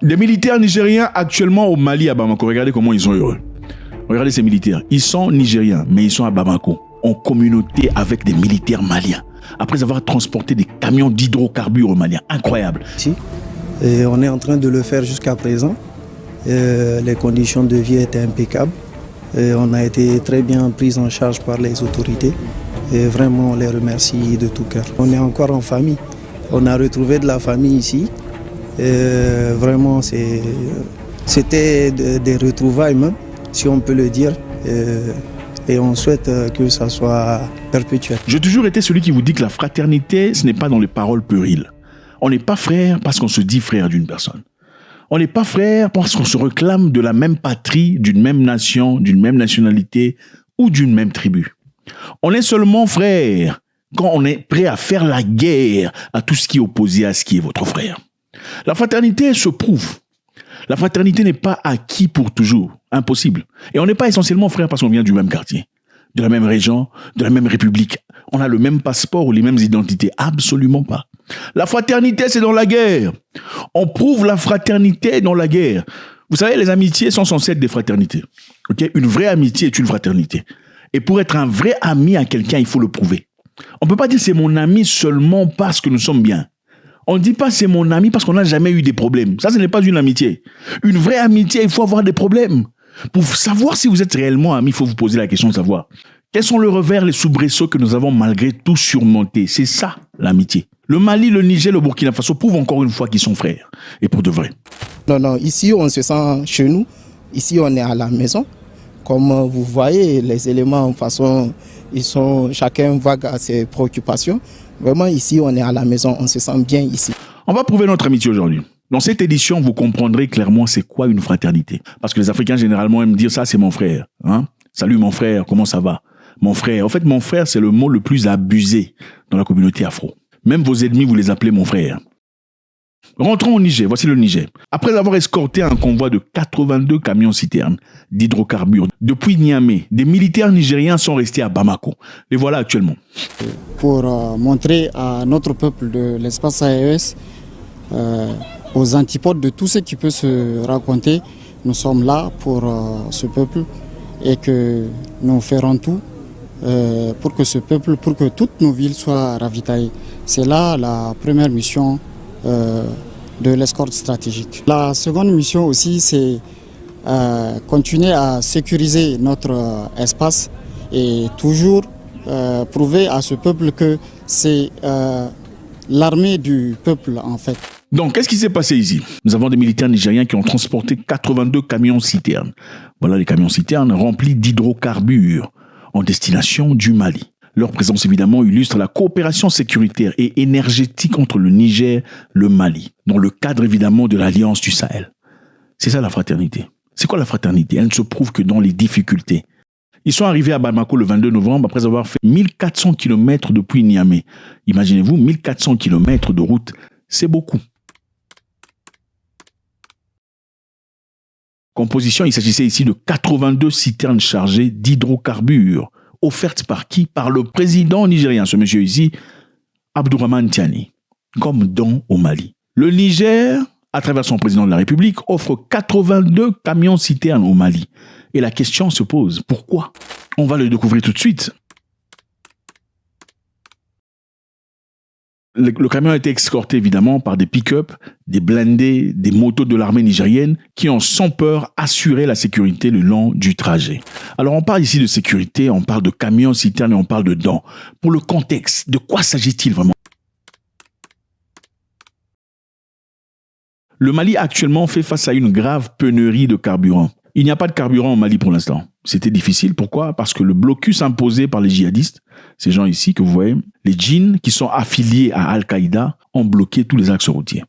Des militaires nigériens actuellement au Mali, à Bamako, regardez comment ils sont heureux. Regardez ces militaires, ils sont nigériens, mais ils sont à Bamako, en communauté avec des militaires maliens, après avoir transporté des camions d'hydrocarbures aux Maliens. Incroyable. Si. Et on est en train de le faire jusqu'à présent. Les conditions de vie étaient impeccables. Et on a été très bien pris en charge par les autorités. Et vraiment, on les remercie de tout cœur. On est encore en famille. On a retrouvé de la famille ici. Et vraiment, c'était des retrouvailles même, si on peut le dire. Et on souhaite que ça soit perpétuel. J'ai toujours été celui qui vous dit que la fraternité, ce n'est pas dans les paroles puériles. On n'est pas frère parce qu'on se dit frère d'une personne. On n'est pas frère parce qu'on se réclame de la même patrie, d'une même nation, d'une même nationalité ou d'une même tribu. On est seulement frère quand on est prêt à faire la guerre à tout ce qui est opposé à ce qui est votre frère. La fraternité se prouve. La fraternité n'est pas acquis pour toujours. Impossible. Et on n'est pas essentiellement frères parce qu'on vient du même quartier, de la même région, de la même république. On a le même passeport ou les mêmes identités. Absolument pas. La fraternité, c'est dans la guerre. On prouve la fraternité dans la guerre. Vous savez, les amitiés sont censées être des fraternités. Okay? Une vraie amitié est une fraternité. Et pour être un vrai ami à quelqu'un, il faut le prouver. On ne peut pas dire c'est mon ami seulement parce que nous sommes bien. On ne dit pas c'est mon ami parce qu'on n'a jamais eu des problèmes. Ça, ce n'est pas une amitié. Une vraie amitié, il faut avoir des problèmes. Pour savoir si vous êtes réellement ami, il faut vous poser la question de savoir quels sont les revers, les soubresauts que nous avons malgré tout surmontés. C'est ça, l'amitié. Le Mali, le Niger, le Burkina Faso prouvent encore une fois qu'ils sont frères. Et pour de vrai. Non, ici, on se sent chez nous. Ici, on est à la maison. Comme vous voyez, les éléments, de façon, chacun vague à ses préoccupations. Vraiment, ici, on est à la maison. On se sent bien ici. On va prouver notre amitié aujourd'hui. Dans cette édition, vous comprendrez clairement c'est quoi une fraternité. Parce que les Africains, généralement, aiment dire ça, c'est mon frère. Hein? Salut mon frère, comment ça va? Mon frère. En fait, mon frère, c'est le mot le plus abusé dans la communauté afro. Même vos ennemis, vous les appelez mon frère. Rentrons au Niger. Voici le Niger. Après avoir escorté un convoi de 82 camions-citernes d'hydrocarbures depuis Niamey, des militaires nigériens sont restés à Bamako. Les voilà actuellement. Pour montrer à notre peuple de l'espace AES, aux antipodes de tout ce qui peut se raconter, nous sommes là pour ce peuple et que nous ferons tout pour que ce peuple, pour que toutes nos villes soient ravitaillées. C'est là la première mission de l'escorte stratégique. La seconde mission aussi, c'est continuer à sécuriser notre espace et toujours prouver à ce peuple que c'est l'armée du peuple en fait. Donc, qu'est-ce qui s'est passé ici? Nous avons des militaires nigériens qui ont transporté 82 camions-citernes. Voilà les camions-citernes remplis d'hydrocarbures en destination du Mali. Leur présence, évidemment, illustre la coopération sécuritaire et énergétique entre le Niger et le Mali, dans le cadre, évidemment, de l'Alliance du Sahel. C'est ça la fraternité. C'est quoi la fraternité? Elle ne se prouve que dans les difficultés. Ils sont arrivés à Bamako le 22 novembre après avoir fait 1400 km depuis Niamey. Imaginez-vous, 1400 km de route, c'est beaucoup. Composition, il s'agissait ici de 82 citernes chargées d'hydrocarbures, offertes par qui? Par le président nigérien, ce monsieur ici, Abdourahmane Tiani, comme don au Mali. Le Niger, à travers son président de la République, offre 82 camions-citernes au Mali. Et la question se pose, pourquoi? On va le découvrir tout de suite. Le camion a été escorté évidemment par des pick-up, des blindés, des motos de l'armée nigérienne qui ont sans peur assuré la sécurité le long du trajet. Alors on parle ici de sécurité, on parle de camions, citernes et on parle de dons. Pour le contexte, de quoi s'agit-il vraiment? Le Mali actuellement fait face à une grave pénurie de carburant. Il n'y a pas de carburant au Mali pour l'instant. C'était difficile. Pourquoi? Parce que le blocus imposé par les djihadistes, ces gens ici que vous voyez, les djinns qui sont affiliés à Al-Qaïda, ont bloqué tous les axes routiers.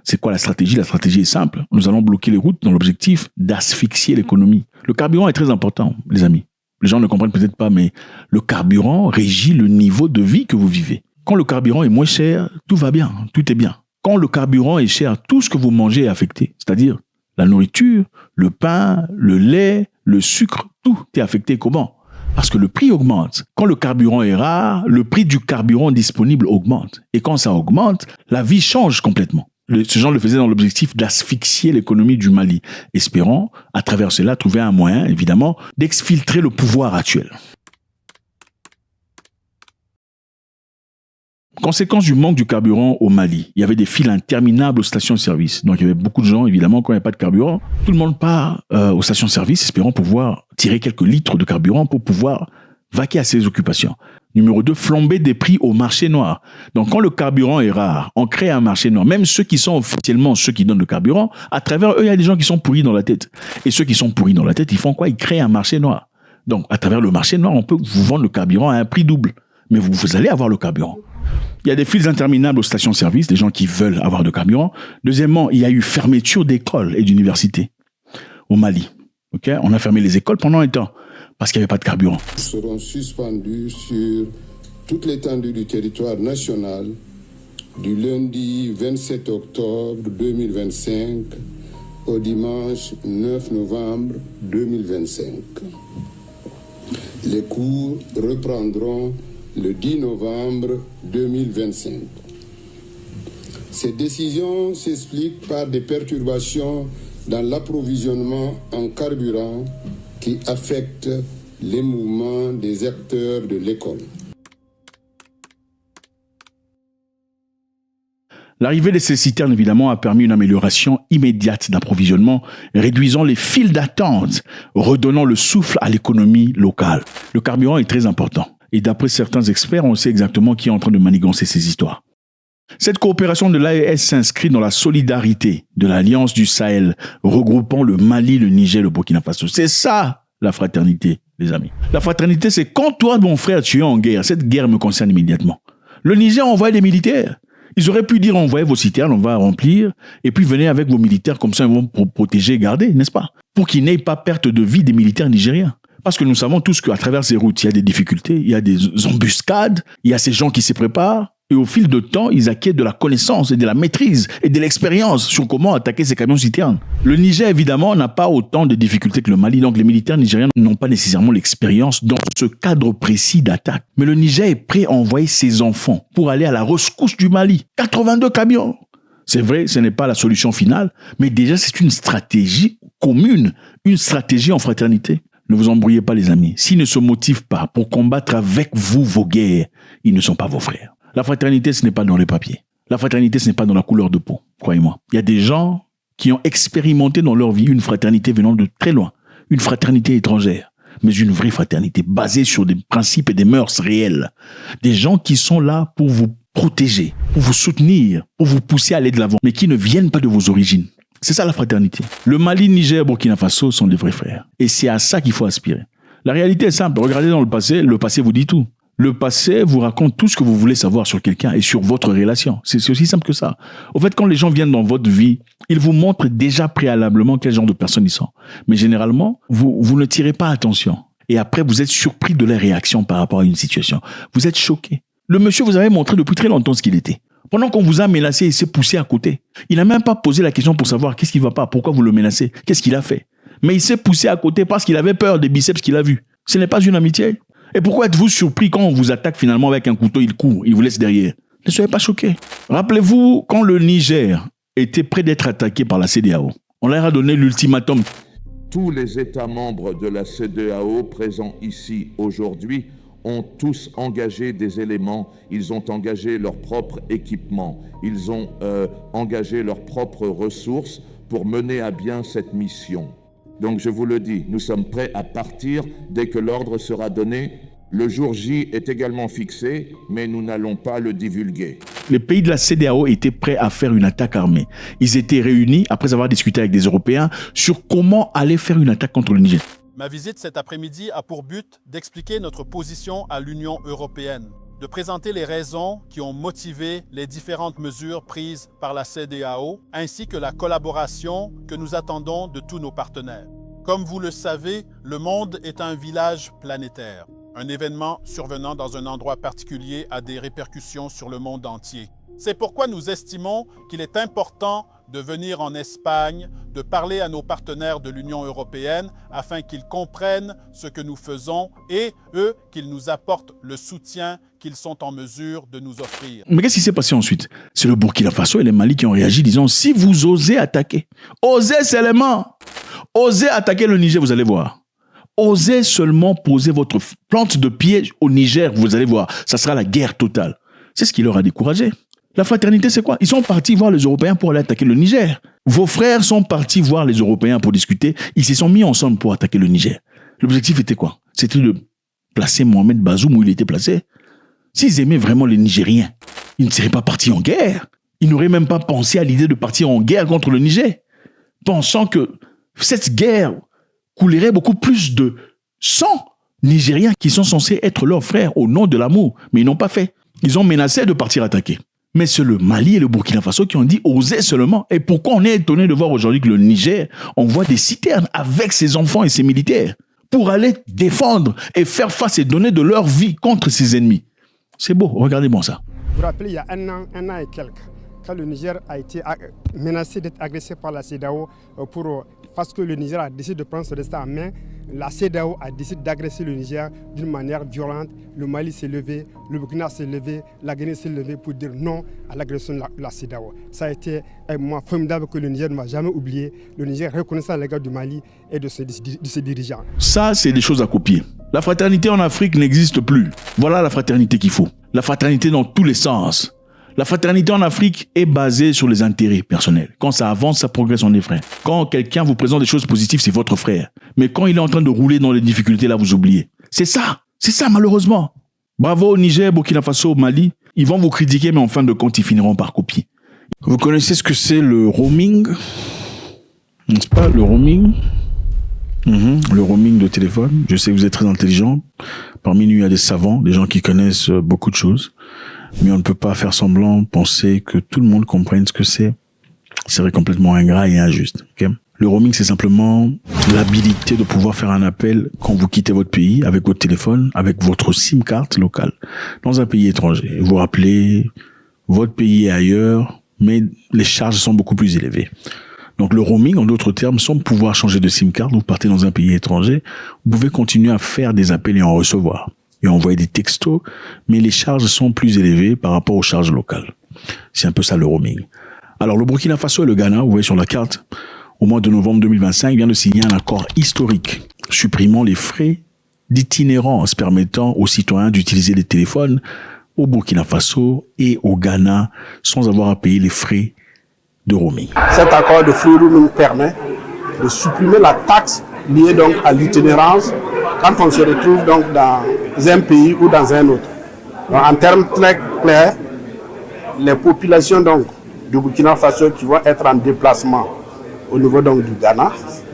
C'est quoi la stratégie? La stratégie est simple. Nous allons bloquer les routes dans l'objectif d'asphyxier l'économie. Le carburant est très important, les amis. Les gens ne comprennent peut-être pas, mais le carburant régit le niveau de vie que vous vivez. Quand le carburant est moins cher, tout va bien, tout est bien. Quand le carburant est cher, tout ce que vous mangez est affecté. C'est-à-dire la nourriture, le pain, le lait, le sucre, tout est affecté. Comment? Parce que le prix augmente. Quand le carburant est rare, le prix du carburant disponible augmente. Et quand ça augmente, la vie change complètement. Ces gens le faisaient dans l'objectif d'asphyxier l'économie du Mali, espérant, à travers cela, trouver un moyen, évidemment, d'exfiltrer le pouvoir actuel. Conséquence du manque du carburant au Mali, il y avait des files interminables aux stations-service. Donc il y avait beaucoup de gens, évidemment, quand il n'y a pas de carburant, tout le monde part aux stations-service espérant pouvoir tirer quelques litres de carburant pour pouvoir vaquer à ses occupations. Numéro 2, flamber des prix au marché noir. Donc quand le carburant est rare, on crée un marché noir. Même ceux qui sont officiellement ceux qui donnent le carburant, à travers eux, il y a des gens qui sont pourris dans la tête. Et ceux qui sont pourris dans la tête, ils font quoi? Ils créent un marché noir. Donc à travers le marché noir, on peut vous vendre le carburant à un prix double. Mais vous allez avoir le carburant. Il y a des files interminables aux stations-service, des gens qui veulent avoir de carburant. Deuxièmement, il y a eu fermeture d'écoles et d'universités au Mali. Okay? On a fermé les écoles pendant un temps parce qu'il n'y avait pas de carburant. Seront suspendus sur toute l'étendue du territoire national du lundi 27 octobre 2025 au dimanche 9 novembre 2025. Les cours reprendront le 10 novembre 2025. Ces décisions s'expliquent par des perturbations dans l'approvisionnement en carburant qui affectent les mouvements des acteurs de l'école. L'arrivée de ces citernes, évidemment, a permis une amélioration immédiate d'approvisionnement, réduisant les files d'attente, redonnant le souffle à l'économie locale. Le carburant est très important. Et d'après certains experts, on sait exactement qui est en train de manigancer ces histoires. Cette coopération de l'AES s'inscrit dans la solidarité de l'Alliance du Sahel, regroupant le Mali, le Niger, le Burkina Faso. C'est ça, la fraternité, les amis. La fraternité, c'est quand toi, mon frère, tu es en guerre. Cette guerre me concerne immédiatement. Le Niger envoie des militaires. Ils auraient pu dire, envoyez vos citernes, on va remplir, et puis venez avec vos militaires, comme ça ils vont protéger et garder, n'est-ce pas? Pour qu'il n'y ait pas perte de vie des militaires nigériens. Parce que nous savons tous qu'à travers ces routes, il y a des difficultés, il y a des embuscades, il y a ces gens qui se préparent, et au fil de temps, ils acquièrent de la connaissance et de la maîtrise et de l'expérience sur comment attaquer ces camions-citernes. Le Niger, évidemment, n'a pas autant de difficultés que le Mali, donc les militaires nigériens n'ont pas nécessairement l'expérience dans ce cadre précis d'attaque. Mais le Niger est prêt à envoyer ses enfants pour aller à la rescousse du Mali. 82 camions! C'est vrai, ce n'est pas la solution finale, mais déjà c'est une stratégie commune, une stratégie en fraternité. Ne vous embrouillez pas les amis. S'ils ne se motivent pas pour combattre avec vous vos guerres, ils ne sont pas vos frères. La fraternité, ce n'est pas dans les papiers. La fraternité, ce n'est pas dans la couleur de peau, croyez-moi. Il y a des gens qui ont expérimenté dans leur vie une fraternité venant de très loin, une fraternité étrangère, mais une vraie fraternité basée sur des principes et des mœurs réels. Des gens qui sont là pour vous protéger, pour vous soutenir, pour vous pousser à aller de l'avant, mais qui ne viennent pas de vos origines. C'est ça la fraternité. Le Mali, Niger, Burkina Faso sont des vrais frères. Et c'est à ça qu'il faut aspirer. La réalité est simple. Regardez dans le passé vous dit tout. Le passé vous raconte tout ce que vous voulez savoir sur quelqu'un et sur votre relation. C'est aussi simple que ça. Au fait, quand les gens viennent dans votre vie, ils vous montrent déjà préalablement quel genre de personnes ils sont. Mais généralement, vous ne tirez pas attention. Et après, vous êtes surpris de leur réaction par rapport à une situation. Vous êtes choqué. Le monsieur vous avait montré depuis très longtemps ce qu'il était. Pendant qu'on vous a menacé, il s'est poussé à côté. Il n'a même pas posé la question pour savoir qu'est-ce qui ne va pas, pourquoi vous le menacez, qu'est-ce qu'il a fait. Mais il s'est poussé à côté parce qu'il avait peur des biceps qu'il a vus. Ce n'est pas une amitié. Et pourquoi êtes-vous surpris quand on vous attaque finalement avec un couteau, il court, il vous laisse derrière? Ne soyez pas choqués. Rappelez-vous quand le Niger était prêt d'être attaqué par la CEDEAO. On leur a donné l'ultimatum. Tous les États membres de la CEDEAO présents ici aujourd'hui ont tous engagé des éléments, ils ont engagé leur propre équipement, ils ont engagé leurs propres ressources pour mener à bien cette mission. Donc je vous le dis, nous sommes prêts à partir dès que l'ordre sera donné. Le jour J est également fixé, mais nous n'allons pas le divulguer. Les pays de la CEDEAO étaient prêts à faire une attaque armée. Ils étaient réunis, après avoir discuté avec des Européens, sur comment aller faire une attaque contre le Niger. Ma visite cet après-midi a pour but d'expliquer notre position à l'Union européenne, de présenter les raisons qui ont motivé les différentes mesures prises par la CEDEAO, ainsi que la collaboration que nous attendons de tous nos partenaires. Comme vous le savez, le monde est un village planétaire. Un événement survenant dans un endroit particulier a des répercussions sur le monde entier. C'est pourquoi nous estimons qu'il est important de venir en Espagne, de parler à nos partenaires de l'Union européenne afin qu'ils comprennent ce que nous faisons et, eux, qu'ils nous apportent le soutien qu'ils sont en mesure de nous offrir. Mais qu'est-ce qui s'est passé ensuite? C'est le Burkina Faso et le Mali qui ont réagi disant, si vous osez attaquer, osez seulement, osez attaquer le Niger, vous allez voir. Osez seulement poser votre plante de pied au Niger, vous allez voir, ça sera la guerre totale. C'est ce qui leur a découragé. La fraternité, c'est quoi? Ils sont partis voir les Européens pour aller attaquer le Niger. Vos frères sont partis voir les Européens pour discuter. Ils se sont mis ensemble pour attaquer le Niger. L'objectif était quoi? C'était de placer Mohamed Bazoum où il était placé. S'ils aimaient vraiment les Nigériens, ils ne seraient pas partis en guerre. Ils n'auraient même pas pensé à l'idée de partir en guerre contre le Niger, pensant que cette guerre coulerait beaucoup plus de sang Nigériens qui sont censés être leurs frères au nom de l'amour. Mais ils n'ont pas fait. Ils ont menacé de partir attaquer. Mais c'est le Mali et le Burkina Faso qui ont dit « osez seulement ». Et pourquoi on est étonné de voir aujourd'hui que le Niger envoie des citernes avec ses enfants et ses militaires pour aller défendre et faire face et donner de leur vie contre ses ennemis. C'est beau, regardez-moi ça. Vous vous rappelez, il y a un an et quelques, quand le Niger a été menacé d'être agressé par la CEDEAO parce que le Niger a décidé de prendre son destin en main, la CEDEAO a décidé d'agresser le Niger d'une manière violente. Le Mali s'est levé, le Burkina s'est levé, la Guinée s'est levée pour dire non à l'agression de la CEDEAO. Ça a été un moment formidable que le Niger ne va jamais oublier. Le Niger reconnaissant l'égard du Mali et de ses dirigeants. Ça, c'est des choses à copier. La fraternité en Afrique n'existe plus. Voilà la fraternité qu'il faut. La fraternité dans tous les sens. La fraternité en Afrique est basée sur les intérêts personnels. Quand ça avance, ça progresse, on est frère. Quand quelqu'un vous présente des choses positives, c'est votre frère. Mais quand il est en train de rouler dans les difficultés, là, vous oubliez. C'est ça malheureusement. Bravo au Niger, Burkina Faso, Mali. Ils vont vous critiquer, mais en fin de compte, ils finiront par copier. Vous connaissez ce que c'est le roaming? N'est-ce pas, le roaming? Le roaming de téléphone. Je sais que vous êtes très intelligent. Parmi nous, il y a des savants, des gens qui connaissent beaucoup de choses. Mais on ne peut pas faire semblant, penser que tout le monde comprenne ce que c'est. Ce serait complètement ingrat et injuste. Okay? Le roaming, c'est simplement l'habilité de pouvoir faire un appel quand vous quittez votre pays avec votre téléphone, avec votre SIM card locale, dans un pays étranger. Vous rappelez, votre pays est ailleurs, mais les charges sont beaucoup plus élevées. Donc le roaming, en d'autres termes, sans pouvoir changer de SIM card, vous partez dans un pays étranger, vous pouvez continuer à faire des appels et en recevoir, et envoyer des textos, mais les charges sont plus élevées par rapport aux charges locales. C'est un peu ça le roaming. Alors le Burkina Faso et le Ghana, vous voyez sur la carte, au mois de novembre 2025, vient de signer un accord historique, supprimant les frais d'itinérance permettant aux citoyens d'utiliser les téléphones au Burkina Faso et au Ghana sans avoir à payer les frais de roaming. Cet accord de free roaming permet de supprimer la taxe liée donc à l'itinérance quand on se retrouve donc dans un pays ou dans un autre. Donc, en termes très clairs, les populations donc du Burkina Faso qui vont être en déplacement au niveau donc du Ghana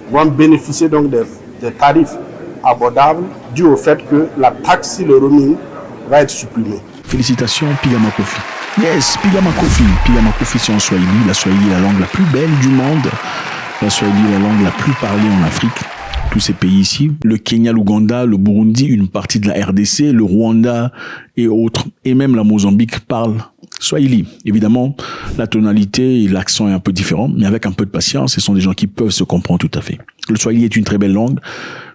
vont bénéficier donc des tarifs abordables dû au fait que la taxe sur le roaming va être supprimée. Félicitations Pigama Kofi. Yes, Pigama Kofi. Pigama Kofi, c'est en Swahili. La Swahili est la langue la plus belle du monde. La Swahili est la langue la plus parlée en Afrique. Tous ces pays ici, le Kenya, l'Ouganda, le Burundi, une partie de la RDC, le Rwanda et autres, et même la Mozambique parlent Swahili. Évidemment, la tonalité et l'accent est un peu différent, mais avec un peu de patience, ce sont des gens qui peuvent se comprendre tout à fait. Le Swahili est une très belle langue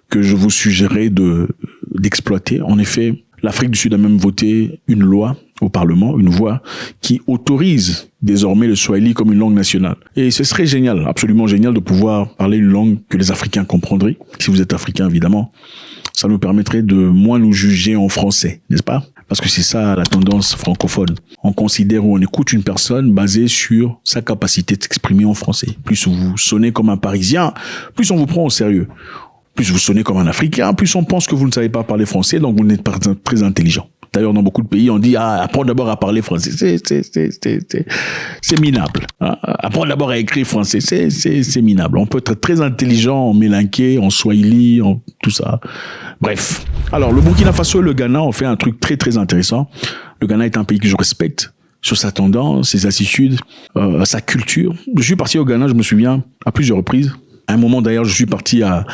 que je vous suggérerais d'exploiter. En effet, l'Afrique du Sud a même voté une loi au Parlement, une loi qui autorise désormais le Swahili comme une langue nationale. Et ce serait génial, absolument génial de pouvoir parler une langue que les Africains comprendraient. Si vous êtes Africain, évidemment, ça nous permettrait de moins nous juger en français, n'est-ce pas? Parce que c'est ça la tendance francophone. On considère ou on écoute une personne basée sur sa capacité de s'exprimer en français. Plus vous sonnez comme un Parisien, plus on vous prend au sérieux. Plus vous sonnez comme un Africain, plus on pense que vous ne savez pas parler français, donc vous n'êtes pas très intelligent. D'ailleurs, dans beaucoup de pays, on dit, apprends d'abord à parler français. C'est minable. Apprends d'abord à écrire français. C'est minable. On peut être très intelligent en mélinké, en swahili, en tout ça. Bref. Alors, le Burkina Faso et le Ghana ont fait un truc très, très intéressant. Le Ghana est un pays que je respecte sur sa tendance, ses attitudes, sa culture. Je suis parti au Ghana, je me souviens, à plusieurs reprises. À un moment, d'ailleurs, je suis parti à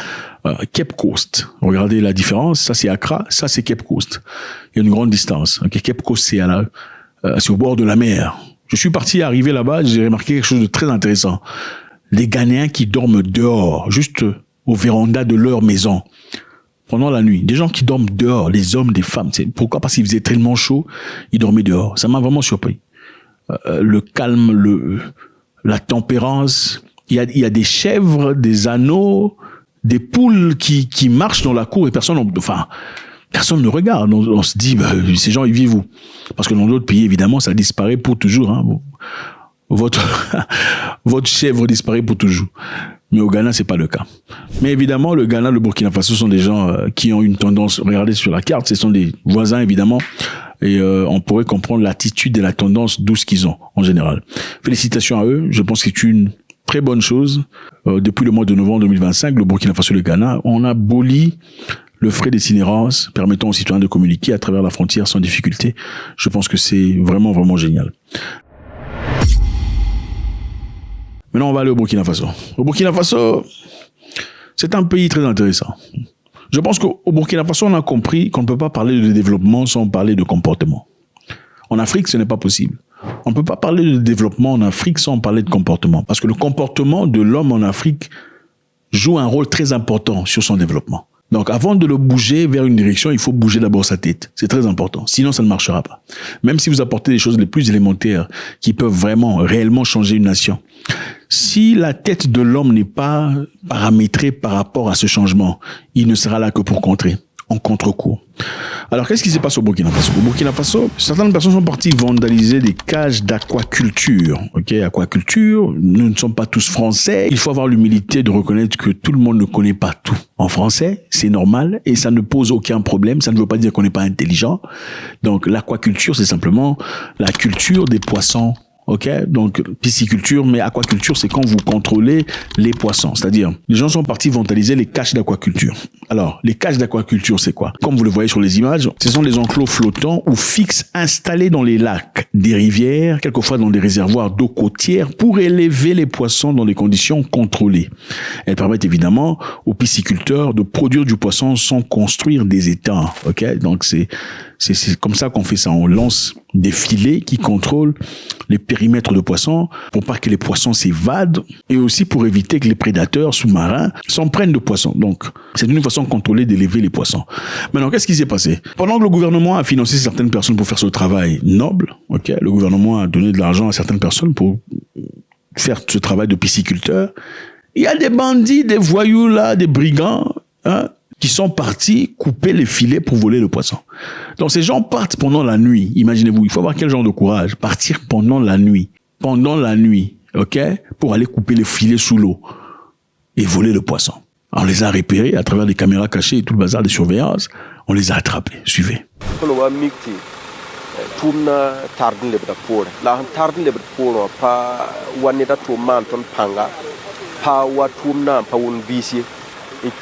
Cape Coast. Regardez la différence. Ça, c'est Accra. Ça, c'est Cape Coast. Il y a une grande distance. Okay, Cape Coast, c'est au bord de la mer. Je suis parti arriver là-bas. J'ai remarqué quelque chose de très intéressant. Les Ghanéens qui dorment dehors, juste au véranda de leur maison. pendant la nuit. Des gens qui dorment dehors, les hommes, des femmes. Pourquoi? Parce qu'il faisait tellement chaud, ils dormaient dehors. Ça m'a vraiment surpris. Le calme, la tempérance. Il y a des chèvres, des agneaux, des poules qui marchent dans la cour et personne ne regarde. On se dit, ces gens, ils vivent où? Parce que dans d'autres pays, évidemment, ça disparaît pour toujours. Hein. Votre chèvre disparaît pour toujours. Mais au Ghana, c'est pas le cas. Mais évidemment, le Ghana, le Burkina Faso sont des gens qui ont une tendance, regardez sur la carte, ce sont des voisins, évidemment. Et on pourrait comprendre l'attitude et la tendance douce qu'ils ont, en général. Félicitations à eux. Je pense que c'est une très bonne chose. Depuis le mois de novembre 2025, le Burkina Faso et le Ghana, on a aboli le frais d'itinérance permettant aux citoyens de communiquer à travers la frontière sans difficulté. Je pense que c'est vraiment, vraiment génial. Maintenant, on va aller au Burkina Faso. Au Burkina Faso, c'est un pays très intéressant. Je pense qu'au Burkina Faso, on a compris qu'on ne peut pas parler de développement sans parler de comportement. En Afrique, ce n'est pas possible. On ne peut pas parler de développement en Afrique sans parler de comportement. Parce que le comportement de l'homme en Afrique joue un rôle très important sur son développement. Donc, avant de le bouger vers une direction, il faut bouger d'abord sa tête. C'est très important. Sinon, ça ne marchera pas. Même si vous apportez des choses les plus élémentaires qui peuvent vraiment, réellement changer une nation. Si la tête de l'homme n'est pas paramétrée par rapport à ce changement, il ne sera là que pour contrer, en contre-cours. Alors, qu'est-ce qui se passe au Burkina Faso? Au Burkina Faso, certaines personnes sont parties vandaliser des cages d'aquaculture. Ok, aquaculture, nous ne sommes pas tous français. Il faut avoir l'humilité de reconnaître que tout le monde ne connaît pas tout en français. C'est normal et ça ne pose aucun problème. Ça ne veut pas dire qu'on n'est pas intelligent. Donc, l'aquaculture, c'est simplement la culture des poissons. Ok, donc pisciculture, mais aquaculture, c'est quand vous contrôlez les poissons. C'est-à-dire, les gens sont partis vandaliser les cages d'aquaculture. Alors, les cages d'aquaculture, c'est quoi? Comme vous le voyez sur les images, ce sont des enclos flottants ou fixes installés dans les lacs, des rivières, quelquefois dans des réservoirs d'eau côtière pour élever les poissons dans des conditions contrôlées. Elles permettent évidemment aux pisciculteurs de produire du poisson sans construire des étangs. Ok, donc c'est comme ça qu'on fait ça. On lance des filets qui contrôlent les périmètres de poissons pour pas que les poissons s'évadent et aussi pour éviter que les prédateurs sous-marins s'en prennent de poissons. Donc, c'est une façon contrôlée d'élever les poissons. Maintenant, qu'est-ce qui s'est passé? Pendant que le gouvernement a financé certaines personnes pour faire ce travail noble, ok, le gouvernement a donné de l'argent à certaines personnes pour faire ce travail de pisciculteur. Il y a des bandits, des voyous là, des brigands, hein, qui sont partis couper les filets pour voler le poisson. Donc ces gens partent pendant la nuit. Imaginez-vous, il faut avoir quel genre de courage? Partir pendant la nuit, ok, pour aller couper les filets sous l'eau et voler le poisson. On les a repérés à travers des caméras cachées et tout le bazar de surveillance. On les a attrapés. Suivez.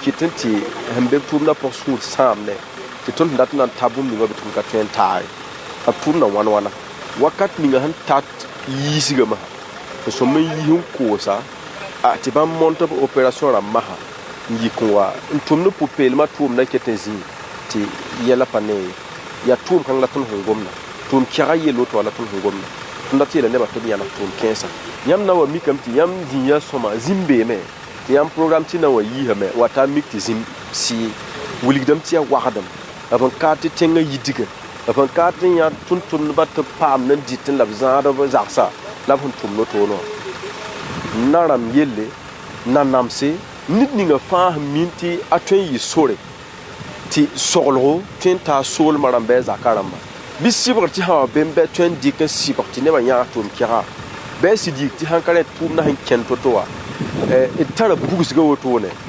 Kitenti hembe tumna posul samne titon datna tabum ni wabitum ka tentai atumna wana wakat ni han tat yisigama so me yihun ko sa a ti ban monta operation ra maha yikwa tumna pupel ma tumna ketenzi ti yela pane ya tum kan la tun hongomna tum kira yelo to la tun hongomna ndati la ne ba to yana tum kensa yam na wa mikamti yam dinya soma zimbe me yam program tina wa yi hame wata miktizim si wuligdam tia wagdam aban kati tenga yidiga aban kati ya tuntun bat pam nan ditin lab zaada ba zaksa lab hun tumno tono naram yelle nanamse nit ninga fa minti atwen yi sore ti soglo tenta sol marambe zakaramba bisibr ti ha bembe twen dikin sibr ti ne ba nya tum kira be si dik ti hankare tum na hin kento towa.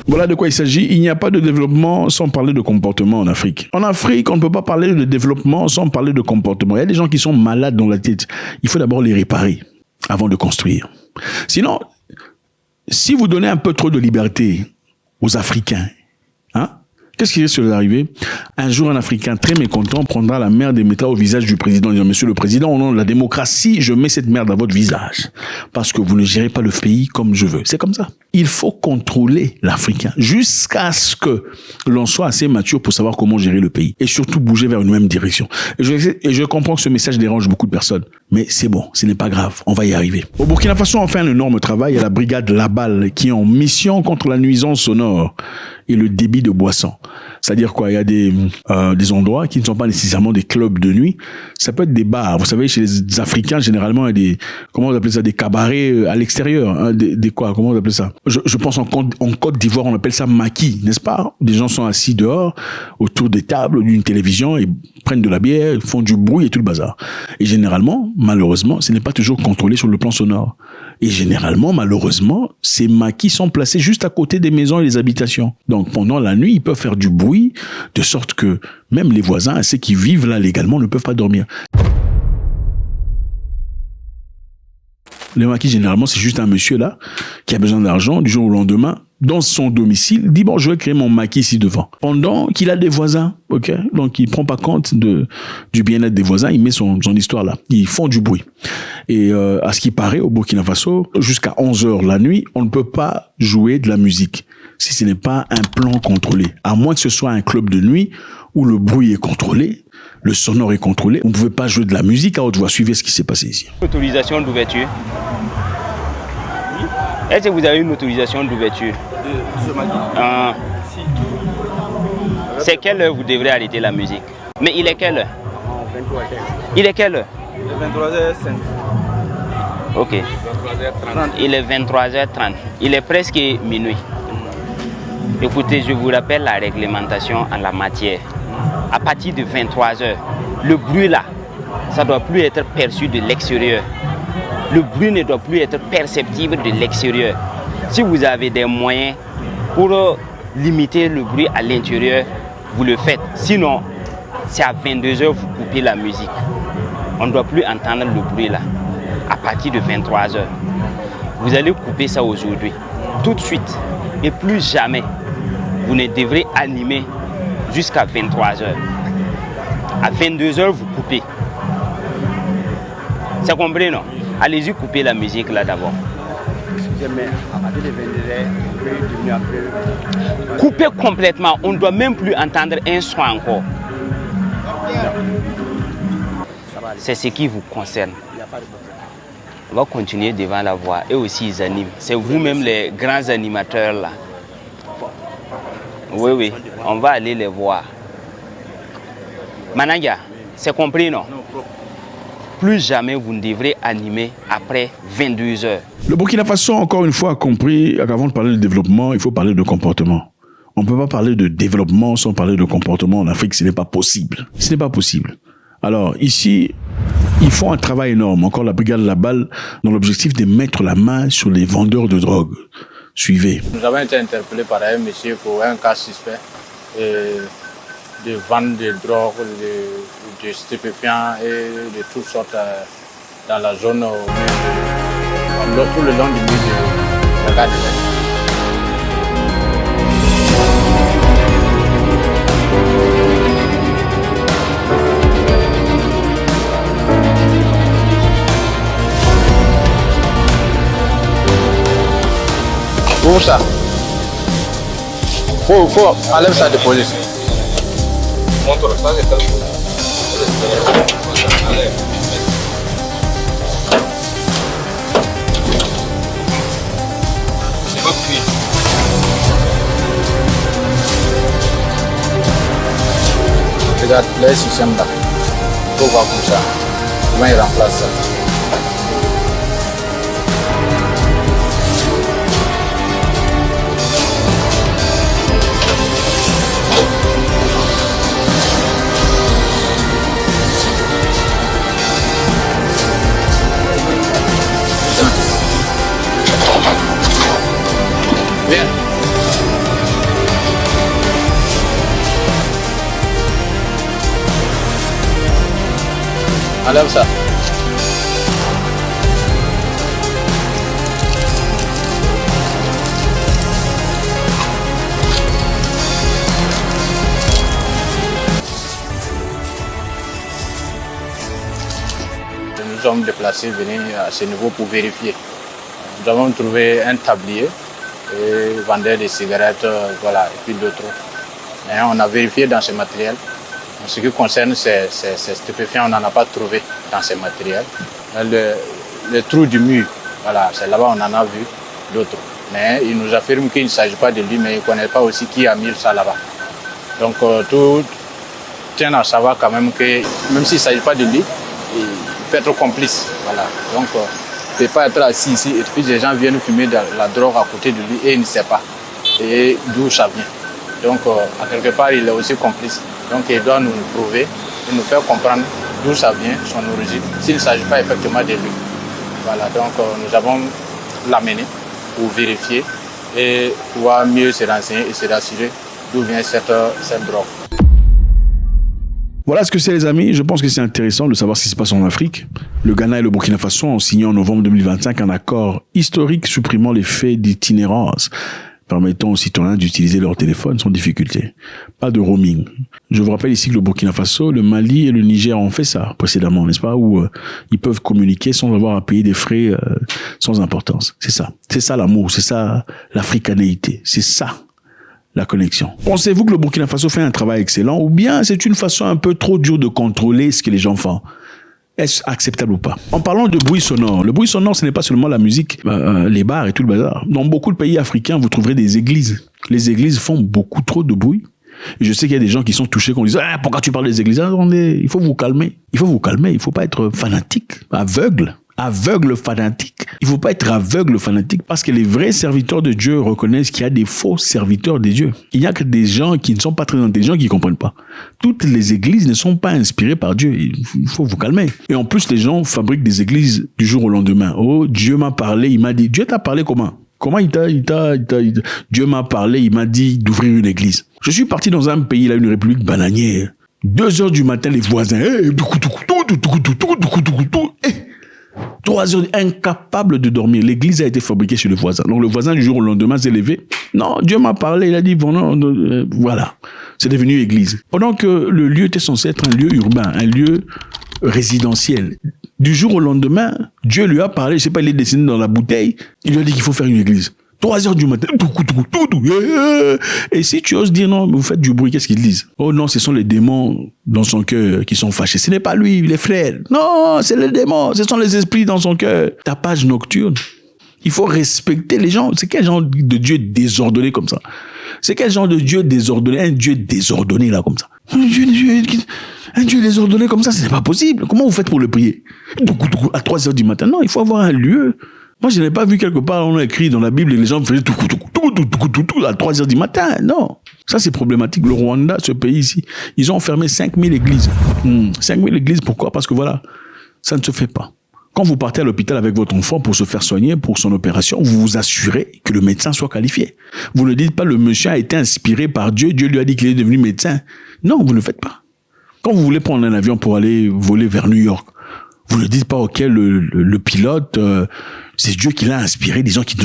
Voilà de quoi il s'agit. Il n'y a pas de développement sans parler de comportement en Afrique. En Afrique, on ne peut pas parler de développement sans parler de comportement. Il y a des gens qui sont malades dans la tête. Il faut d'abord les réparer avant de construire. Sinon, si vous donnez un peu trop de liberté aux Africains, hein, qu'est-ce qui risque d'arriver? Un jour, un Africain très mécontent prendra la merde et mettra au visage du président, disant, Monsieur le Président, au nom de la démocratie, je mets cette merde à votre visage. Parce que vous ne gérez pas le pays comme je veux. C'est comme ça. Il faut contrôler l'Africain jusqu'à ce que l'on soit assez mature pour savoir comment gérer le pays. Et surtout bouger vers une même direction. Et je comprends que ce message dérange beaucoup de personnes. Mais c'est bon, ce n'est pas grave. On va y arriver. Au Burkina Faso, on fait un énorme travail. Il y a la brigade Labal qui est en mission contre la nuisance sonore. et le débit de boissons. C'est-à-dire quoi? Il y a des endroits qui ne sont pas nécessairement des clubs de nuit. Ça peut être des bars. Vous savez, chez les Africains, généralement, il y a des, comment on appelle ça, des cabarets à l'extérieur. Hein, des quoi? Comment on appelle ça? Je pense en Côte d'Ivoire, on appelle ça maquis, n'est-ce pas? Des gens sont assis dehors, autour des tables, d'une télévision, et prennent de la bière, ils font du bruit et tout le bazar. Et généralement, malheureusement, ce n'est pas toujours contrôlé sur le plan sonore. Et généralement, malheureusement, ces maquis sont placés juste à côté des maisons et des habitations. Donc, pendant la nuit, ils peuvent faire du bruit, de sorte que même les voisins, ceux qui vivent là légalement, ne peuvent pas dormir. Le maquis, généralement, c'est juste un monsieur là, qui a besoin d'argent, du jour au lendemain, dans son domicile, dit bon, je vais créer mon maquis ici devant. Pendant qu'il a des voisins, ok? Donc, il prend pas compte du bien-être des voisins, il met son histoire là. Ils font du bruit. Et à ce qui paraît, au Burkina Faso, jusqu'à 11h la nuit, on ne peut pas jouer de la musique si ce n'est pas un plan contrôlé. À moins que ce soit un club de nuit où le bruit est contrôlé, le sonore est contrôlé. On ne pouvait pas jouer de la musique à haute voix. Suivez ce qui s'est passé ici. Autorisation d'ouverture. Est-ce que vous avez une autorisation d'ouverture? C'est quelle heure vous devrez arrêter la musique? Mais il est quelle heure? 23h. Il est quelle heure? 23h05. Ok. 23h30. Il est 23h30. Il est presque minuit. Écoutez, je vous rappelle la réglementation en la matière. À partir de 23h, le bruit là, ça ne doit plus être perçu de l'extérieur. Le bruit ne doit plus être perceptible de l'extérieur. Si vous avez des moyens pour limiter le bruit à l'intérieur, vous le faites. Sinon, c'est à 22h vous coupez la musique. On ne doit plus entendre le bruit là. À partir de 23h, vous allez couper ça aujourd'hui. Tout de suite. Et plus jamais, vous ne devrez animer jusqu'à 23h. À 22h, vous coupez. C'est compris, non? Allez-y couper la musique là d'abord. À partir de 22h, on peut diminuer un peu. Coupez complètement. On ne doit même plus entendre un son encore. C'est ce qui vous concerne. On va continuer devant la voix. Et aussi, ils animent. C'est vous-même les grands animateurs là. Oui, oui. On va aller les voir. Mananga, c'est compris, non? Plus jamais vous ne devrez animer après 22h. Le Burkina Faso, encore une fois, a compris qu'avant de parler de développement, il faut parler de comportement. On ne peut pas parler de développement sans parler de comportement. En Afrique, ce n'est pas possible. Ce n'est pas possible. Alors, ici, ils font un travail énorme. Encore la brigade La Balle, dans l'objectif de mettre la main sur les vendeurs de drogue. Suivez. Nous avons été interpellés par un monsieur pour un cas suspect de vente de drogue, de stupéfiants et de toutes sortes dans la zone tout le long du mur de la gare de l'Est. Où ça? Faut enlève ça de police. Montre ça, c'est tel. C'est pas cuit. Regarde, là, ce système là. Il faut voir comme ça. Comment il remplace ça. Bien. Enlève ça. Nous sommes déplacés venir à ce niveau pour vérifier. Nous avons trouvé un tablier et vendeur de cigarettes, voilà, et puis d'autres. Mais on a vérifié dans ce matériel. En ce qui concerne ces stupéfiants, on n'en a pas trouvé dans ces matériels. Le trou du mur, voilà, c'est là-bas on en a vu d'autres. Mais il nous affirme qu'il ne s'agit pas de lui, mais il ne connaît pas aussi qui a mis ça là-bas. Donc tout tient à savoir quand même que même s'il ne s'agit pas de lui, il peut être complice. Voilà. Donc il ne peut pas être assis ici et puis les gens viennent fumer de la drogue à côté de lui et il ne sait pas et d'où ça vient. Donc à quelque part il est aussi complice. Donc il doit nous prouver et nous faire comprendre d'où ça vient, son origine, s'il ne s'agit pas effectivement de lui. Voilà, donc nous avons l'amené pour vérifier et pouvoir mieux se renseigner et se rassurer d'où vient cette drogue. Voilà ce que c'est, les amis. Je pense que c'est intéressant de savoir ce qui se passe en Afrique. Le Ghana et le Burkina Faso ont signé en novembre 2025 un accord historique supprimant les faits d'itinérance, permettant aux citoyens d'utiliser leur téléphone sans difficulté. Pas de roaming. Je vous rappelle ici que le Burkina Faso, le Mali et le Niger ont fait ça précédemment, n'est-ce pas, où ils peuvent communiquer sans avoir à payer des frais sans importance. C'est ça. C'est ça l'amour, c'est ça l'africanéité, c'est ça la connexion. Pensez-vous que le Burkina Faso fait un travail excellent ou bien c'est une façon un peu trop dure de contrôler ce que les gens font? Est-ce acceptable ou pas? En parlant de bruit sonore, le bruit sonore, ce n'est pas seulement la musique, les bars et tout le bazar. Dans beaucoup de pays africains, vous trouverez des églises. Les églises font beaucoup trop de bruit. Et je sais qu'il y a des gens qui sont touchés, qu'on dit « pourquoi tu parles des églises ?» Attendez, il faut vous calmer. Il faut vous calmer, il ne faut pas être fanatique, aveugle fanatique. Il ne faut pas être aveugle fanatique parce que les vrais serviteurs de Dieu reconnaissent qu'il y a des faux serviteurs de Dieu. Il n'y a que des gens qui ne sont pas très intelligents qui ne comprennent pas. Toutes les églises ne sont pas inspirées par Dieu. Il faut vous calmer. Et en plus, les gens fabriquent des églises du jour au lendemain. Oh, Dieu m'a parlé, il m'a dit. Dieu t'a parlé comment? Comment Dieu m'a parlé, il m'a dit d'ouvrir une église. Je suis parti dans un pays, là, une république bananière. 2h du matin, les voisins, 3 heures, incapable de dormir. L'église a été fabriquée chez le voisin. Donc le voisin, du jour au lendemain, s'est levé. Non, Dieu m'a parlé, il a dit, voilà. C'est devenu église. Pendant que le lieu était censé être un lieu urbain, un lieu résidentiel. Du jour au lendemain, Dieu lui a parlé, je sais pas, il est dessiné dans la bouteille, il lui a dit qu'il faut faire une église. 3 heures du matin. Et si tu oses dire non, mais vous faites du bruit, qu'est-ce qu'ils disent? Oh non, ce sont les démons dans son cœur qui sont fâchés. Ce n'est pas lui, les frères. Non, c'est les démons, ce sont les esprits dans son cœur. Tapage nocturne. Il faut respecter les gens. C'est quel genre de Dieu désordonné comme ça? C'est quel genre de Dieu désordonné? Un Dieu désordonné là comme ça. Un Dieu désordonné comme ça, ce n'est pas possible. Comment vous faites pour le prier? À 3 heures du matin. Non, il faut avoir un lieu. Moi, je n'ai pas vu quelque part, on a écrit dans la Bible et les gens faisaient tout à 3 heures du matin. Non. Ça, c'est problématique. Le Rwanda, ce pays ici, ils ont enfermé 5000 églises. 5000 églises, pourquoi? Parce que voilà, ça ne se fait pas. Quand vous partez à l'hôpital avec votre enfant pour se faire soigner, pour son opération, vous vous assurez que le médecin soit qualifié. Vous ne dites pas le monsieur a été inspiré par Dieu, Dieu lui a dit qu'il est devenu médecin. Non, vous ne le faites pas. Quand vous voulez prendre un avion pour aller voler vers New York, vous ne dites pas, ok, le pilote, c'est Dieu qui l'a inspiré, disons qui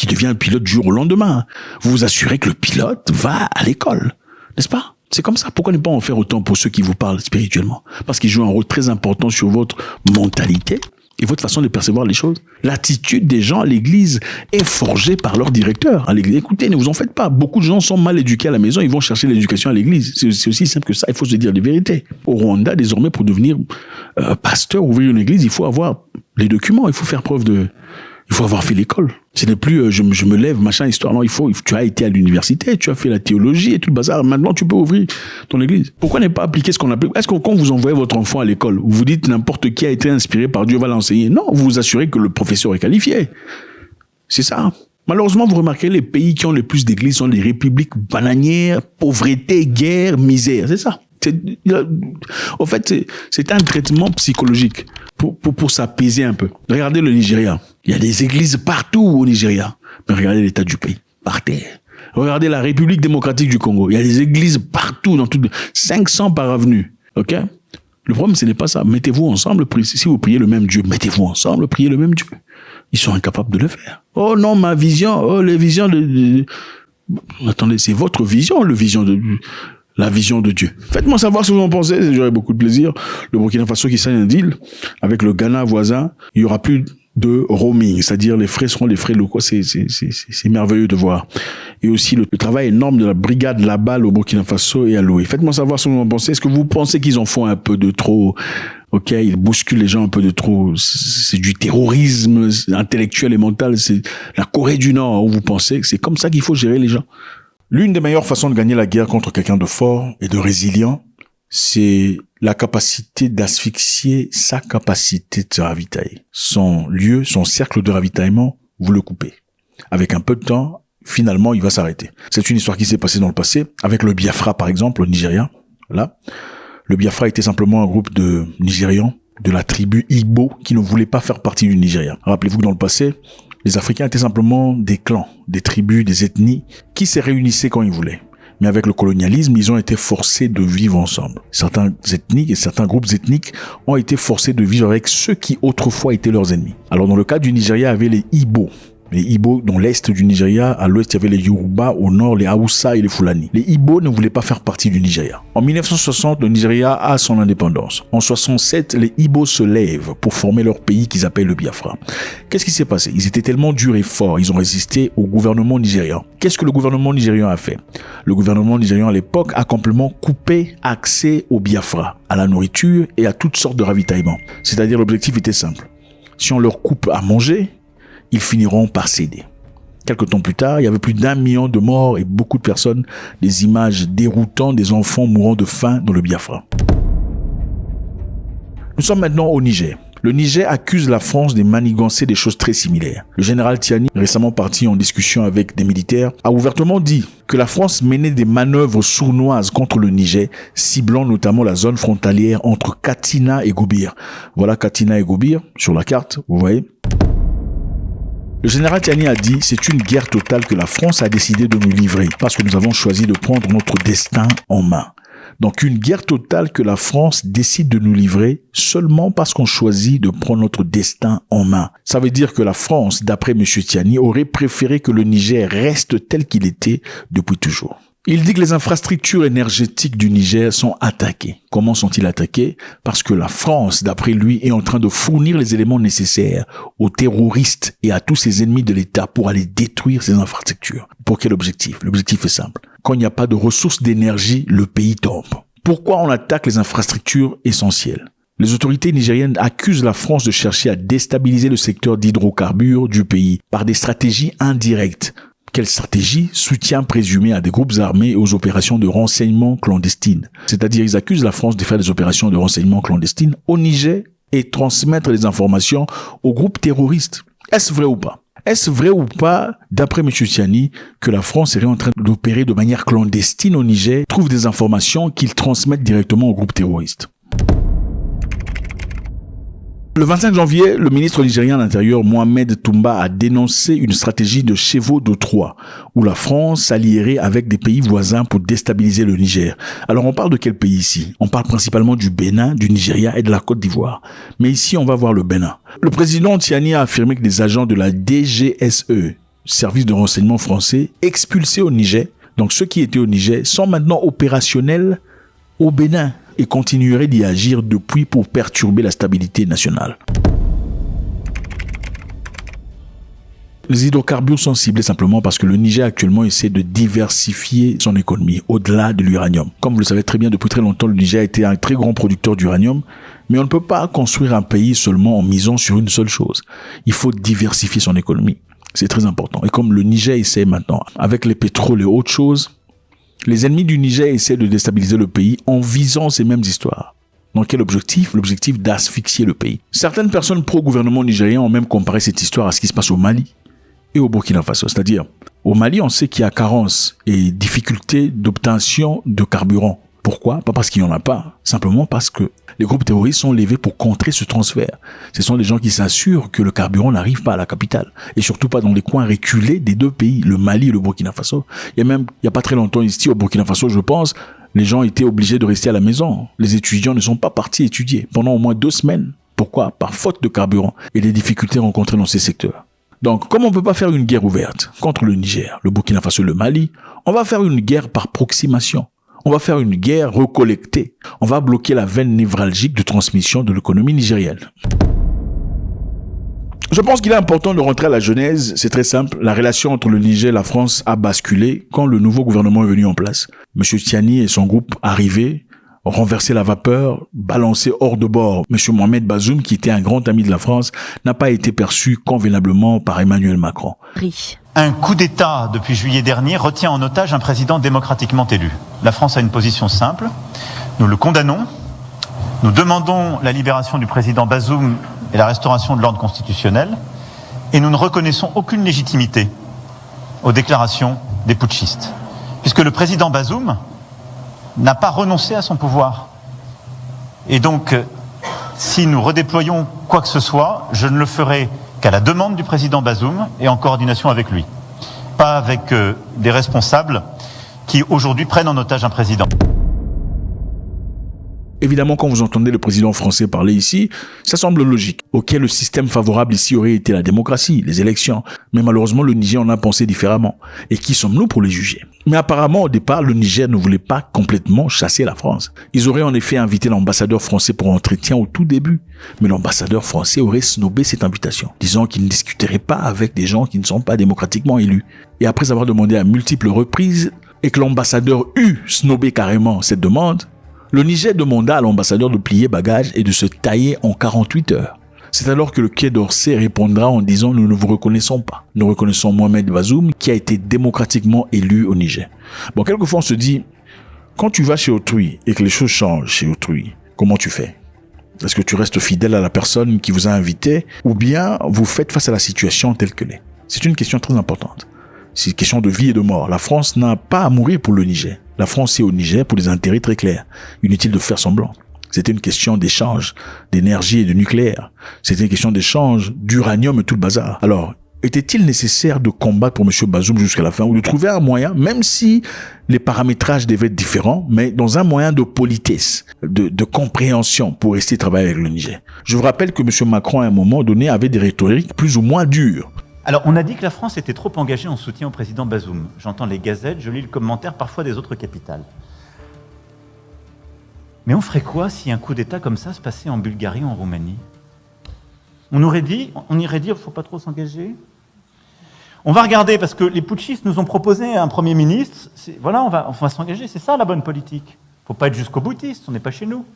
devient un pilote du jour au lendemain. Vous vous assurez que le pilote va à l'école, n'est-ce pas? C'est comme ça. Pourquoi ne pas en faire autant pour ceux qui vous parlent spirituellement? Parce qu'ils jouent un rôle très important sur votre mentalité et votre façon de percevoir les choses. L'attitude des gens à l'église est forgée par leur directeur. À l'église, écoutez, ne vous en faites pas. Beaucoup de gens sont mal éduqués à la maison, ils vont chercher l'éducation à l'église. C'est aussi simple que ça, il faut se dire les vérités. Au Rwanda, désormais, pour devenir pasteur, ouvrir une église, il faut avoir les documents, il faut faire preuve de... Il faut avoir fait l'école. Ce n'est plus je me lève, machin, histoire. Non, tu as été à l'université, tu as fait la théologie et tout le bazar. Maintenant, tu peux ouvrir ton église. Pourquoi ne pas appliquer ce qu'on appelle... Est-ce que quand vous envoyez votre enfant à l'école, vous dites n'importe qui a été inspiré par Dieu va l'enseigner? Non, vous vous assurez que le professeur est qualifié. C'est ça. Malheureusement, vous remarquez, les pays qui ont le plus d'églises sont les républiques bananières, pauvreté, guerre, misère. C'est ça. En fait, c'est un traitement psychologique pour s'apaiser un peu. Regardez le Nigeria. Il y a des églises partout au Nigeria. Mais regardez l'état du pays. Par terre. Regardez la République démocratique du Congo. Il y a des églises partout, dans 500 par avenue. OK? Le problème, ce n'est pas ça. Mettez-vous ensemble. Si vous priez le même Dieu, mettez-vous ensemble, priez le même Dieu. Ils sont incapables de le faire. Oh non, ma vision. Oh, les visions de... Attendez, c'est votre vision, la vision de Dieu. Faites-moi savoir ce que vous en pensez, j'aurai beaucoup de plaisir. Le Burkina Faso qui signe un deal avec le Ghana voisin, il y aura plus de roaming, c'est-à-dire les frais seront les frais locaux, c'est merveilleux de voir. Et aussi le travail énorme de la brigade Labal au Burkina Faso est alloué. Faites-moi savoir ce que vous en pensez. Est-ce que vous pensez qu'ils en font un peu de trop? Ok, il bouscule les gens un peu de trop. C'est du terrorisme intellectuel et mental. C'est la Corée du Nord où vous pensez que c'est comme ça qu'il faut gérer les gens. L'une des meilleures façons de gagner la guerre contre quelqu'un de fort et de résilient, c'est la capacité d'asphyxier sa capacité de se ravitailler. Son lieu, son cercle de ravitaillement, vous le coupez. Avec un peu de temps, finalement, il va s'arrêter. C'est une histoire qui s'est passée dans le passé, avec le Biafra par exemple, au Nigeria. Là, le Biafra était simplement un groupe de Nigérians de la tribu Igbo qui ne voulait pas faire partie du Nigeria. Rappelez-vous que dans le passé, les Africains étaient simplement des clans, des tribus, des ethnies qui se réunissaient quand ils voulaient. Mais avec le colonialisme, ils ont été forcés de vivre ensemble. Certains ethniques et certains groupes ethniques ont été forcés de vivre avec ceux qui autrefois étaient leurs ennemis. Alors dans le cas du Nigeria, il y avait les Igbo. Les Igbo dans l'est du Nigeria, à l'ouest il y avait les Yoruba, au nord les Hausa et les Fulani. Les Igbo ne voulaient pas faire partie du Nigeria. En 1960, le Nigeria a son indépendance. En 67, les Igbo se lèvent pour former leur pays qu'ils appellent le Biafra. Qu'est-ce qui s'est passé? Ils étaient tellement durs et forts, ils ont résisté au gouvernement nigérian. Qu'est-ce que le gouvernement nigérian a fait? Le gouvernement nigérian à l'époque a complètement coupé accès au Biafra, à la nourriture et à toutes sortes de ravitaillements. C'est-à-dire l'objectif était simple. Si on leur coupe à manger, ils finiront par céder. Quelques temps plus tard, il y avait plus d'1 million de morts et beaucoup de personnes, des images déroutantes des enfants mourant de faim dans le Biafra. Nous sommes maintenant au Niger. Le Niger accuse la France de manigancer des choses très similaires. Le général Tiani, récemment parti en discussion avec des militaires, a ouvertement dit que la France menait des manœuvres sournoises contre le Niger, ciblant notamment la zone frontalière entre Katina et Gobir. Voilà Katina et Gobir sur la carte, vous voyez. Le général Tiani a dit « C'est une guerre totale que la France a décidé de nous livrer parce que nous avons choisi de prendre notre destin en main. » Donc une guerre totale que la France décide de nous livrer seulement parce qu'on choisit de prendre notre destin en main. Ça veut dire que la France, d'après M. Tiani, aurait préféré que le Niger reste tel qu'il était depuis toujours. Il dit que les infrastructures énergétiques du Niger sont attaquées. Comment sont-ils attaqués? Parce que la France, d'après lui, est en train de fournir les éléments nécessaires aux terroristes et à tous ses ennemis de l'État pour aller détruire ces infrastructures. Pour quel objectif? L'objectif est simple. Quand il n'y a pas de ressources d'énergie, le pays tombe. Pourquoi on attaque les infrastructures essentielles? Les autorités nigériennes accusent la France de chercher à déstabiliser le secteur d'hydrocarbures du pays par des stratégies indirectes. Quelle stratégie? Soutien présumé à des groupes armés et aux opérations de renseignement clandestines. C'est-à-dire, ils accusent la France de faire des opérations de renseignement clandestines au Niger et transmettre les informations aux groupes terroristes. Est-ce vrai ou pas? Est-ce vrai ou pas, d'après M. Tiani, que la France serait en train d'opérer de manière clandestine au Niger, trouve des informations qu'ils transmettent directement aux groupes terroristes? Le 25 janvier, le ministre nigérien de l'Intérieur, Mohamed Toumba, a dénoncé une stratégie de chevaux de Troie, où la France s'allierait avec des pays voisins pour déstabiliser le Niger. Alors on parle de quel pays ici? On parle principalement du Bénin, du Nigeria et de la Côte d'Ivoire. Mais ici, on va voir le Bénin. Le président Tiani a affirmé que des agents de la DGSE, service de renseignement français, expulsés au Niger, donc ceux qui étaient au Niger, sont maintenant opérationnels au Bénin et continuerait d'y agir depuis pour perturber la stabilité nationale. Les hydrocarbures sont ciblés simplement parce que le Niger actuellement essaie de diversifier son économie au-delà de l'uranium. Comme vous le savez très bien, depuis très longtemps, le Niger a été un très grand producteur d'uranium, mais on ne peut pas construire un pays seulement en misant sur une seule chose. Il faut diversifier son économie. C'est très important. Et comme le Niger essaie maintenant, avec les pétroles et autres choses, les ennemis du Niger essaient de déstabiliser le pays en visant ces mêmes histoires. Dans quel objectif? L'objectif d'asphyxier le pays. Certaines personnes pro-gouvernement nigérien ont même comparé cette histoire à ce qui se passe au Mali et au Burkina Faso. C'est-à-dire, au Mali, on sait qu'il y a carence et difficulté d'obtention de carburant. Pourquoi? Pas parce qu'il n'y en a pas, simplement parce que les groupes terroristes sont levés pour contrer ce transfert. Ce sont des gens qui s'assurent que le carburant n'arrive pas à la capitale, et surtout pas dans les coins reculés des deux pays, le Mali et le Burkina Faso. Il y a pas très longtemps ici, au Burkina Faso, je pense, les gens étaient obligés de rester à la maison. Les étudiants ne sont pas partis étudier pendant au moins 2 semaines. Pourquoi? Par faute de carburant et des difficultés rencontrées dans ces secteurs. Donc, comme on ne peut pas faire une guerre ouverte contre le Niger, le Burkina Faso et le Mali, on va faire une guerre par proximation. On va faire une guerre recollectée. On va bloquer la veine névralgique de transmission de l'économie nigérienne. Je pense qu'il est important de rentrer à la genèse. C'est très simple. La relation entre le Niger et la France a basculé quand le nouveau gouvernement est venu en place. M. Tiani et son groupe arrivés renverser la vapeur, balancer hors de bord M. Mohamed Bazoum, qui était un grand ami de la France, n'a pas été perçu convenablement par Emmanuel Macron. Un coup d'État depuis juillet dernier retient en otage un président démocratiquement élu. La France a une position simple, nous le condamnons, nous demandons la libération du président Bazoum et la restauration de l'ordre constitutionnel, et nous ne reconnaissons aucune légitimité aux déclarations des putschistes, puisque le président Bazoum n'a pas renoncé à son pouvoir. Et donc, si nous redéployons quoi que ce soit, je ne le ferai qu'à la demande du président Bazoum et en coordination avec lui. Pas avec des responsables qui aujourd'hui prennent en otage un président. Évidemment, quand vous entendez le président français parler ici, ça semble logique. Ok, le système favorable ici aurait été la démocratie, les élections. Mais malheureusement, le Niger en a pensé différemment. Et qui sommes-nous pour les juger? Mais apparemment, au départ, le Niger ne voulait pas complètement chasser la France. Ils auraient en effet invité l'ambassadeur français pour entretien au tout début. Mais l'ambassadeur français aurait snobé cette invitation, disant qu'il ne discuterait pas avec des gens qui ne sont pas démocratiquement élus. Et après avoir demandé à multiples reprises, et que l'ambassadeur eut snobé carrément cette demande, le Niger demanda à l'ambassadeur de plier bagages et de se tailler en 48 heures. C'est alors que le Quai d'Orsay répondra en disant « Nous ne vous reconnaissons pas. Nous reconnaissons Mohamed Bazoum qui a été démocratiquement élu au Niger. » Bon, quelquefois on se dit, quand tu vas chez autrui et que les choses changent chez autrui, comment tu fais? Est-ce que tu restes fidèle à la personne qui vous a invité ou bien vous faites face à la situation telle qu'elle est? C'est une question très importante. C'est une question de vie et de mort. La France n'a pas à mourir pour le Niger. La France est au Niger pour des intérêts très clairs. Inutile de faire semblant. C'était une question d'échange d'énergie et de nucléaire. C'était une question d'échange d'uranium et tout le bazar. Alors, était-il nécessaire de combattre pour M. Bazoum jusqu'à la fin ou de trouver un moyen, même si les paramétrages devaient être différents, mais dans un moyen de politesse, de compréhension pour rester travailler avec le Niger? Je vous rappelle que M. Macron, à un moment donné, avait des rhétoriques plus ou moins dures. Alors, on a dit que la France était trop engagée en soutien au président Bazoum. J'entends les gazettes, je lis le commentaire parfois des autres capitales. Mais on ferait quoi si un coup d'État comme ça se passait en Bulgarie ou en Roumanie? On irait dire, il ne faut pas trop s'engager. On va regarder, parce que les putschistes nous ont proposé un Premier ministre. Voilà, on va s'engager, c'est ça la bonne politique. Il ne faut pas être jusqu'au boutiste, on n'est pas chez nous.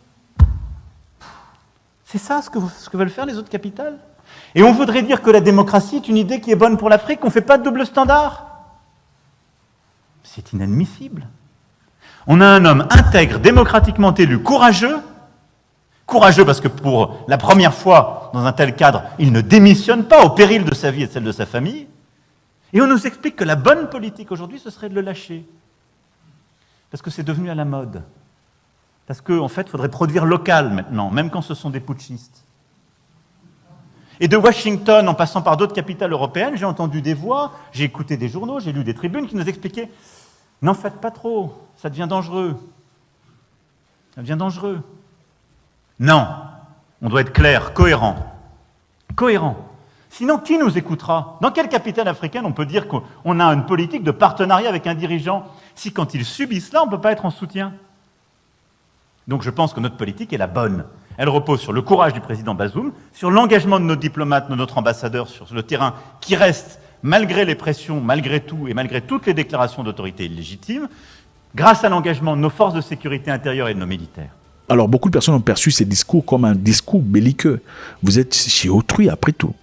C'est ça ce que veulent faire les autres capitales? Et on voudrait dire que la démocratie est une idée qui est bonne pour l'Afrique, qu'on ne fait pas de double standard. C'est inadmissible. On a un homme intègre, démocratiquement élu, courageux parce que pour la première fois dans un tel cadre, il ne démissionne pas au péril de sa vie et de celle de sa famille. Et on nous explique que la bonne politique aujourd'hui, ce serait de le lâcher. Parce que c'est devenu à la mode. Parce qu'en fait, il faudrait produire local maintenant, même quand ce sont des putschistes. Et de Washington, en passant par d'autres capitales européennes, j'ai entendu des voix, j'ai écouté des journaux, j'ai lu des tribunes qui nous expliquaient « N'en faites pas trop, ça devient dangereux. Ça devient dangereux. » Non, on doit être clair, cohérent. Cohérent. Sinon, qui nous écoutera? Dans quelle capitale africaine on peut dire qu'on a une politique de partenariat avec un dirigeant si quand ils subissent là, on ne peut pas être en soutien? Donc je pense que notre politique est la bonne. Elle repose sur le courage du président Bazoum, sur l'engagement de nos diplomates, de notre ambassadeur sur le terrain, qui reste, malgré les pressions, malgré tout, et malgré toutes les déclarations d'autorité illégitimes, grâce à l'engagement de nos forces de sécurité intérieure et de nos militaires. Alors, beaucoup de personnes ont perçu ces discours comme un discours belliqueux. Vous êtes chez autrui, après tout.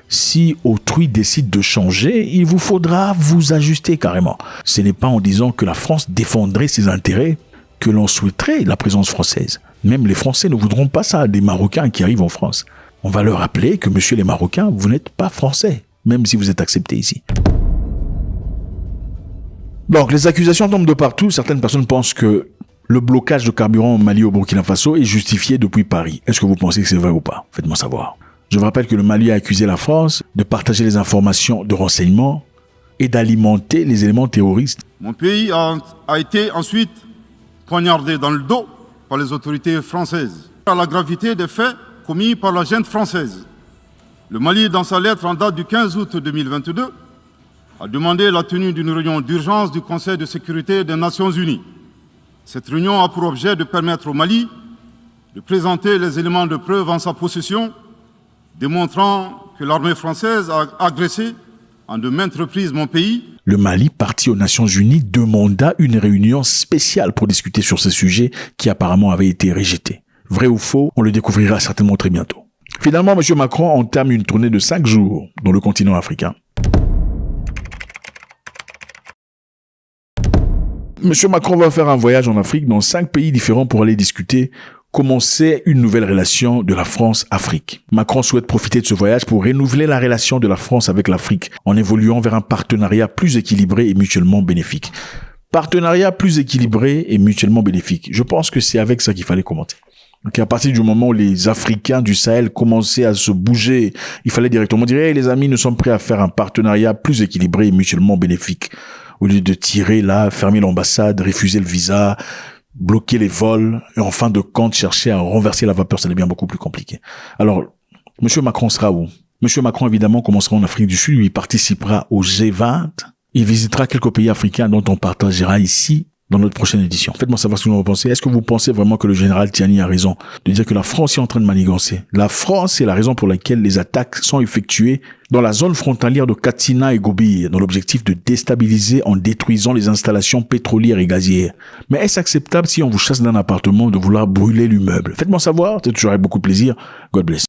Si autrui décide de changer, il vous faudra vous ajuster carrément. Ce n'est pas en disant que la France défendrait ses intérêts que l'on souhaiterait la présence française. Même les Français ne voudront pas ça, des Marocains qui arrivent en France. On va leur rappeler que, monsieur les Marocains, vous n'êtes pas Français, même si vous êtes acceptés ici. Donc, les accusations tombent de partout. Certaines personnes pensent que le blocage de carburant au Mali et au Burkina Faso est justifié depuis Paris. Est-ce que vous pensez que c'est vrai ou pas? Faites-moi savoir. Je vous rappelle que le Mali a accusé la France de partager les informations de renseignement et d'alimenter les éléments terroristes. Mon pays a été ensuite poignardé dans le dos par les autorités françaises. À la gravité des faits commis par la junte française, le Mali, dans sa lettre en date du 15 août 2022, a demandé la tenue d'une réunion d'urgence du Conseil de sécurité des Nations Unies. Cette réunion a pour objet de permettre au Mali de présenter les éléments de preuve en sa possession, démontrant que l'armée française a agressé en de maintes reprises mon pays. Le Mali, parti aux Nations Unies, demanda une réunion spéciale pour discuter sur ce sujet qui apparemment avait été rejeté. Vrai ou faux, on le découvrira certainement très bientôt. Finalement, M. Macron entame une tournée de 5 jours dans le continent africain. M. Macron va faire un voyage en Afrique dans 5 pays différents pour aller discuter commencer une nouvelle relation de la France-Afrique. Macron souhaite profiter de ce voyage pour renouveler la relation de la France avec l'Afrique en évoluant vers un partenariat plus équilibré et mutuellement bénéfique. Partenariat plus équilibré et mutuellement bénéfique. Je pense que c'est avec ça qu'il fallait commenter. Donc à partir du moment où les Africains du Sahel commençaient à se bouger, il fallait directement dire hey, les amis, nous sommes prêts à faire un partenariat plus équilibré et mutuellement bénéfique. Au lieu de tirer là, fermer l'ambassade, refuser le visa, bloquer les vols et en fin de compte chercher à renverser la vapeur, ça devient beaucoup plus compliqué. Alors, M. Macron sera où? M. Macron évidemment commencera en Afrique du Sud, il participera au G20, il visitera quelques pays africains dont on partagera ici dans notre prochaine édition. Faites-moi savoir ce que vous en pensez. Est-ce que vous pensez vraiment que le général Tiani a raison de dire que la France est en train de manigancer? La France, c'est la raison pour laquelle les attaques sont effectuées dans la zone frontalière de Katsina et Gobi, dans l'objectif de déstabiliser en détruisant les installations pétrolières et gazières. Mais est-ce acceptable si on vous chasse d'un appartement de vouloir brûler l'immeuble? Faites-moi savoir, c'est toujours avec beaucoup de plaisir. God bless.